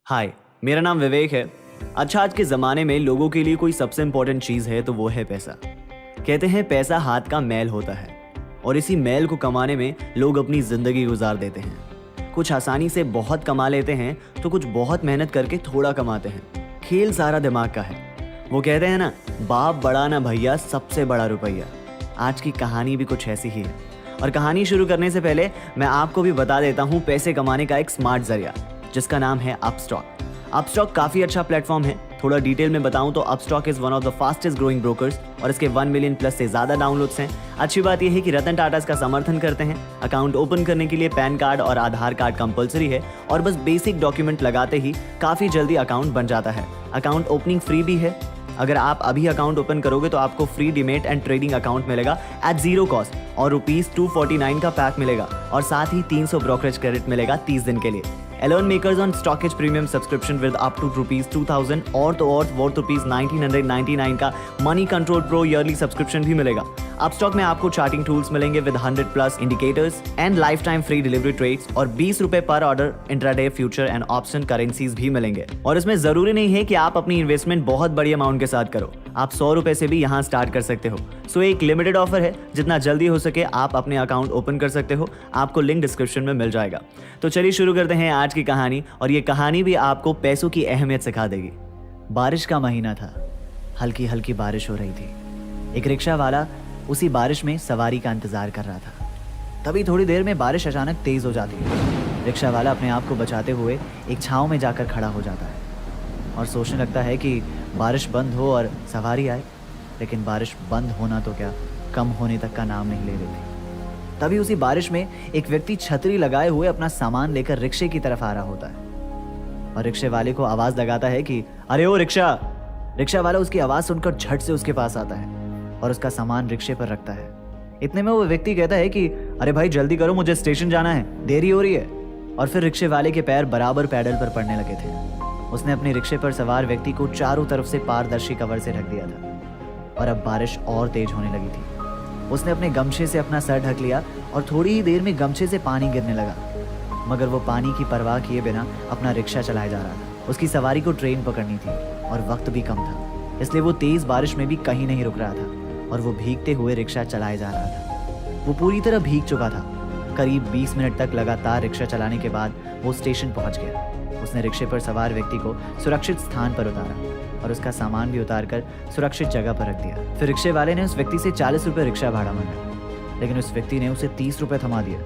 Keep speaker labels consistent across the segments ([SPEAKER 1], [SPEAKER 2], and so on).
[SPEAKER 1] हाय, मेरा नाम विवेक है। अच्छा, आज के ज़माने में लोगों के लिए कोई सबसे इम्पोर्टेंट चीज़ है तो वो है पैसा। कहते हैं पैसा हाथ का मैल होता है और इसी मैल को कमाने में लोग अपनी ज़िंदगी गुजार देते हैं। कुछ आसानी से बहुत कमा लेते हैं तो कुछ बहुत मेहनत करके थोड़ा कमाते हैं। खेल सारा दिमाग का है। वो कहते हैं ना, बाप बड़ा ना भैया, सबसे बड़ा रुपया। आज की कहानी भी कुछ ऐसी ही है। और कहानी शुरू करने से पहले मैं आपको भी बता देता हूँ पैसे कमाने का एक स्मार्ट जरिया, जिसका नाम है अपस्टॉक। अपस्टॉक काफ़ी अच्छा प्लेटफॉर्म है। थोड़ा डिटेल में बताऊं तो Upstox is one of the fastest growing brokers और इसके 1 मिलियन प्लस से ज़्यादा डाउनलोड्स हैं। अच्छी बात यह है कि रतन टाटा इसका समर्थन करते हैं। अकाउंट ओपन करने के लिए पैन कार्ड और आधार कार्ड कंपलसरी है और बस बेसिक डॉक्यूमेंट लगाते ही काफ़ी जल्दी अकाउंट बन जाता है। अकाउंट ओपनिंग फ्री भी है। अगर आप अभी अकाउंट ओपन करोगे तो आपको free demat and trading account मिलेगा एट जीरो कॉस्ट और ₹249 का पैक मिलेगा और साथ ही 300 ब्रोकरेज क्रेडिट मिलेगा 30 दिन के लिए। Alone makers on Stockage Premium subscription with up to ₹2,000 और तो और worth ₹1999 का money control pro yearly subscription भी मिलेगा। अपस्टॉक में आपको चार्टिंग टूल्स मिलेंगे with 100+ indicators and life time free delivery trades और ₹20 पर order intraday future and option currencies भी मिलेंगे। और इसमें जरूरी नहीं है कि आप अपनी इन्वेस्टमेंट बहुत बड़ी अमाउंट के साथ करो। आप ₹100 से भी यहाँ स्टार्ट कर सकते हो। सो एक लिमिटेड ऑफर है, जितना जल्दी हो सके आप अपने अकाउंट ओपन कर सकते हो। आपको लिंक डिस्क्रिप्शन में मिल जाएगा। तो चलिए शुरू करते हैं आज की कहानी, और ये कहानी भी आपको पैसों की अहमियत सिखा देगी। बारिश का महीना था। हल्की हल्की बारिश हो रही थी। एक रिक्शा वाला उसी बारिश में सवारी का इंतजार कर रहा था। तभी थोड़ी देर में बारिश अचानक तेज हो जाती है। रिक्शा वाला अपने आप को बचाते हुए एक छांव में जाकर खड़ा हो जाता है और सोचने लगता है कि बारिश बंद हो और सवारी आए। लेकिन बारिश बंद होना तो क्या, कम होने तक का नाम नहीं ले रही थी। तभी उसी बारिश में एक व्यक्ति छतरी लगाए हुए अपना सामान लेकर रिक्शे की तरफ आ रहा होता है और रिक्शे वाले को आवाज लगाता है कि अरे ओ रिक्शा। रिक्शा वाला उसकी आवाज सुनकर झट से उसके पास आता है और उसका सामान रिक्शे पर रखता है। इतने में वो व्यक्ति कहता है कि अरे भाई जल्दी करो, मुझे स्टेशन जाना है, देरी हो रही है। और फिर रिक्शे वाले के पैर बराबर पैडल पर पड़ने लगे थे। उसने अपने रिक्शे पर सवार व्यक्ति को चारों तरफ से पारदर्शी कवर से ढक दिया था और अब बारिश और तेज होने लगी थी। उसने अपने गमछे से अपना सर ढक लिया और थोड़ी ही देर में गमछे से पानी गिरने लगा, मगर वो पानी की परवाह किए बिना अपना रिक्शा चलाया जा रहा था। उसकी सवारी को ट्रेन पकड़नी थी और वक्त भी कम था, इसलिए वो तेज बारिश में भी कहीं नहीं रुक रहा था और वो भीगते हुए रिक्शा चलाए जा रहा था। वो पूरी तरह भीग चुका था। करीब 20 मिनट तक लगातार रिक्शा चलाने के बाद वो स्टेशन पहुंच गया। उसने रिक्शे पर सवार व्यक्ति को सुरक्षित स्थान पर उतारा और उसका सामान भी उतार कर सुरक्षित जगह पर रख दिया। फिर रिक्शे वाले ने उस व्यक्ति से ₹40 रिक्शा भाड़ा मांगा, लेकिन उस व्यक्ति ने उसे ₹30 थमा दिया।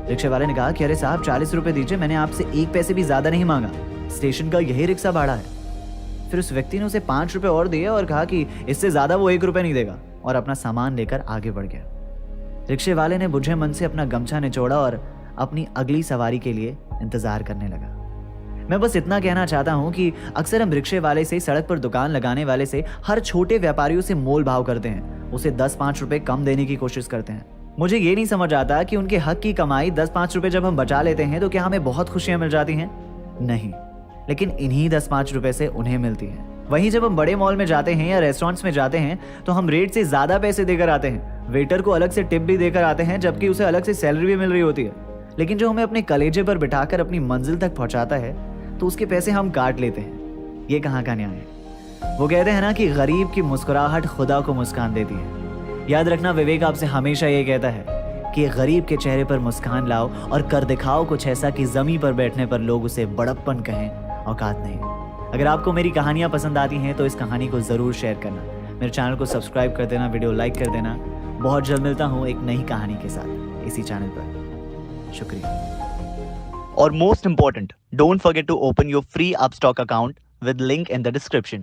[SPEAKER 1] रिक्शे वाले ने कहा कि अरे साहब, ₹40 दीजिए, मैंने आपसे 1 पैसे भी ज्यादा नहीं मांगा, स्टेशन का यही रिक्शा भाड़ा है। फिर उस व्यक्ति ने उसे ₹5 और दिए और कहा कि इससे ज्यादा वो ₹1 नहीं देगा, और अपना सामान लेकर आगे बढ़ गया। रिक्शे वाले ने बुझे मन से अपना गमछा निचोड़ा और अपनी अगली सवारी के लिए इंतजार करने लगा। मैं बस इतना कहना चाहता हूं कि अक्सर हम रिक्शे वाले से, सड़क पर दुकान लगाने वाले से, हर छोटे व्यापारियों से मोल भाव करते हैं। उसे 10-5 रुपए कम देने की कोशिश करते हैं। मुझे ये नहीं समझ आता कि उनके हक की कमाई 10-5 रुपए जब हम बचा लेते हैं तो क्या हमें बहुत खुशियां मिल जाती हैं? नहीं, लेकिन इन्हीं 10-5 रुपए से उन्हें मिलती है। वहीं जब हम बड़े मॉल में जाते हैं या रेस्टोरेंट्स में जाते हैं तो हम रेट से ज्यादा पैसे देकर आते हैं। वेटर को अलग से टिप भी देकर आते हैं, जबकि उसे अलग से सैलरी भी मिल रही होती है। लेकिन जो हमें अपने कलेजे पर बिठाकर अपनी मंजिल तक पहुंचाता है तो उसके पैसे हम काट लेते हैं। ये कहाँ का न्याय है? वो कहते हैं ना कि गरीब की मुस्कुराहट खुदा को मुस्कान देती है। याद रखना, विवेक आपसे हमेशा ये कहता है कि गरीब के चेहरे पर मुस्कान लाओ और कर दिखाओ कुछ ऐसा कि जमीन पर बैठने पर लोग उसे बड़प्पन कहें, औकात नहीं। अगर आपको मेरी कहानियां पसंद आती हैं तो इस कहानी को जरूर शेयर करना। मेरे चैनल को सब्सक्राइब कर देना, वीडियो लाइक कर देना। बहुत जल्द मिलता हूं एक नई कहानी के साथ इसी चैनल पर। शुक्रिया। और most important, don't forget to open your free Upstox account with link in the description.